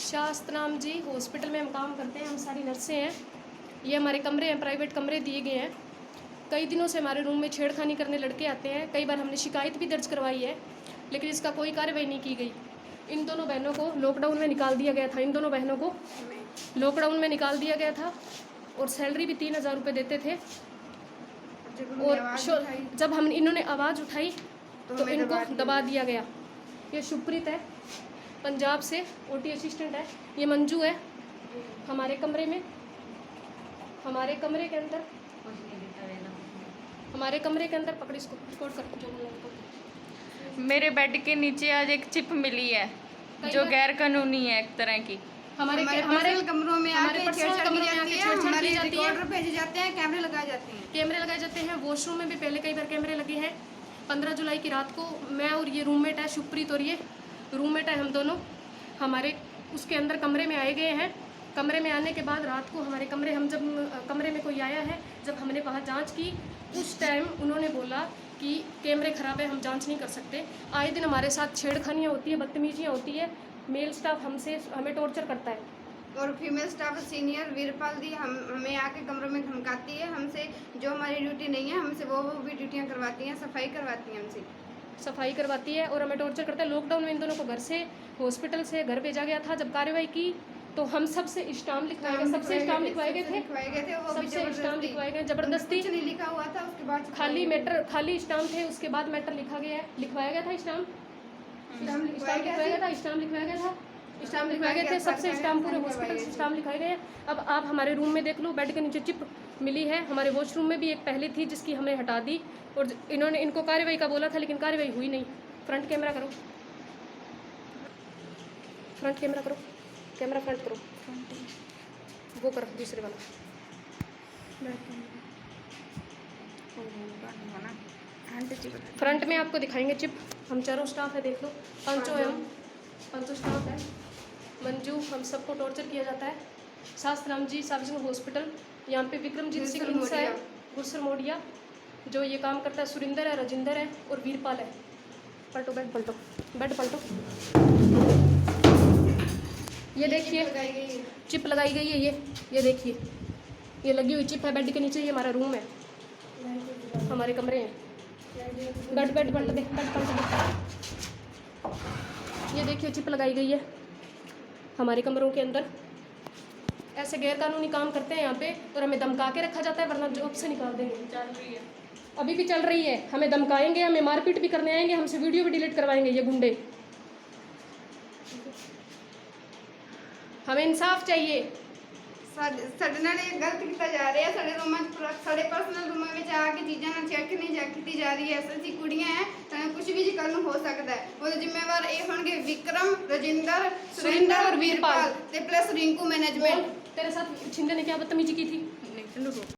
शास्त्रनाम जी hospital में हम काम करते हैं, हम सारी नर्सें हैं। ये हमारे कमरे हैं, प्राइवेट कमरे दिए गए हैं। कई दिनों से हमारे रूम में छेड़खानी करने लड़के आते हैं। कई बार हमने शिकायत भी दर्ज करवाई है, लेकिन इसका कोई कार्रवाई नहीं की गई। इन दोनों बहनों को लॉकडाउन में निकाल दिया गया था। इन दोनों बहनों को लॉकडाउन में निकाल दिया गया था और सैलरी भी 3000 रुपये देते थे। और जब हम इन्होंने आवाज़ उठाई तो इनको दबा दिया गया। ये शुभप्रीत है, पंजाब से ओटी असिस्टेंट है। ये मंजू है। हमारे कमरे के अंदर पकड़ इसको रिकॉर्ड कर। मेरे बेड के नीचे आज एक चिप मिली है जो गैर कानूनी है एक तरह की। हमारे कमरों में आके छेड़छाड़ की जाती है, हमारे रिकॉर्डर भेजे जाते हैं, कैमरे लगाए जाते हैं। वॉशरूम में भी पहले कई बार कैमरे लगे हैं। 15 जुलाई की रात को मैं और ये रूममेट है शुभप्रीत, और ये रूममेट है, हम दोनों हमारे उसके अंदर कमरे में आए गए हैं। कमरे में आने के बाद रात को हमारे जब कमरे में कोई आया है, जब हमने वहाँ जांच की, उस टाइम उन्होंने बोला कि कैमरे ख़राब है, हम जांच नहीं कर सकते। आए दिन हमारे साथ छेड़खानियाँ होती है, बदतमीजियाँ होती है। मेल स्टाफ हमें टॉर्चर करता है और फीमेल स्टाफ सीनियर वीरपाल दी हमें आके कमरों में धमकाती है। हमसे जो हमारी ड्यूटी नहीं है, हमसे वो भी ड्यूटियाँ करवाती हैं, सफाई करवाती है और हमें टॉर्चर करता है। लॉकडाउन में इन दोनों को घर से हॉस्पिटल से घर भेजा गया था। जब कार्रवाई की तो हम सबसे स्टाम्प लिखवाए गए, सबसे स्टाम्प लिखवाए गए थे, सबसे स्टाम्प लिखवाए गए जबरदस्ती। नहीं लिखा हुआ था, उसके बाद खाली स्टाम्प थे, उसके बाद मैटर लिखवाया गया था। स्टाम्प लिखवाए गए थे, सबसे स्टाम्प पूरे हॉस्पिटल से स्टाम्प लिखाए गए। अब आप हमारे रूम में देख लो, बेड के नीचे चिप मिली है। हमारे वॉशरूम में भी एक पहले थी जिसकी हमने हटा दी, और इन्होंने इनको कार्रवाई का बोला था, लेकिन कार्रवाई हुई नहीं। फ्रंट कैमरा करो, कैमरा फ्रंट करो, वो करो दूसरे वाला। फ्रंट में आपको दिखाएंगे चिप। हम चारों स्टाफ है, देख लो, पांचों स्टाफ है। मंजू, हम सबको टॉर्चर किया जाता है। शास्त्रनाम जी सार्वजनिक हॉस्पिटल, यहाँ पे विक्रमजीत सिंह हिंसा है, गुरसर मोडिया जो ये काम करता है, सुरिंदर है, राजिंदर है और वीरपाल है। पलटो बेड पलटो। ये देखिए चिप लगाई गई है। ये देखिए, ये लगी हुई चिप है बेड के नीचे। ये हमारा रूम है, हमारे कमरे हैं। बेड पलटो। ये देखिए चिप लगाई गई है हमारे कमरों के अंदर। ऐसे गैरकानूनी काम करते हैं यहाँ पे, और हमें धमका के रखा जाता है, वरना जॉब से निकाल देंगे। अभी भी चल रही है, हमें धमकाएंगे, हमें मारपीट भी करने आएंगे, हमसे वीडियो भी डिलीट करवाएंगे ये गुंडे। हमें इंसाफ चाहिए। ਸਾਡੇ ਨਾਲ ਇਹ ਗਲਤ ਕੀਤਾ ਜਾ ਰਿਹਾ। ਸਾਡੇ ਪਰਸਨਲ ਰੂਮਾਂ ਵਿੱਚ ਆ ਕੇ ਚੀਜ਼ਾਂ ਨਾਲ ਚੈੱਕ ਨਹੀਂ ਕੀਤੀ ਜਾ ਰਹੀ ਹੈ। ਅਸੀਂ ਕੁੜੀਆਂ ਹੈ ਤਾਂ ਕੁਝ ਵੀ ਜੀ ਕੱਲ ਨੂੰ ਹੋ ਸਕਦਾ ਹੈ। ਉਹਦੇ ਜ਼ਿੰਮੇਵਾਰ ਇਹ ਹੋਣਗੇ ਵਿਕਰਮ, ਰਜਿੰਦਰ, ਸੁਰਿੰਦਰ और वीरपाल ਤੇ प्लस रिंकू मैनेजमेंट। तेरे साथ छिंदे ने क्या बदतमीजी की थी?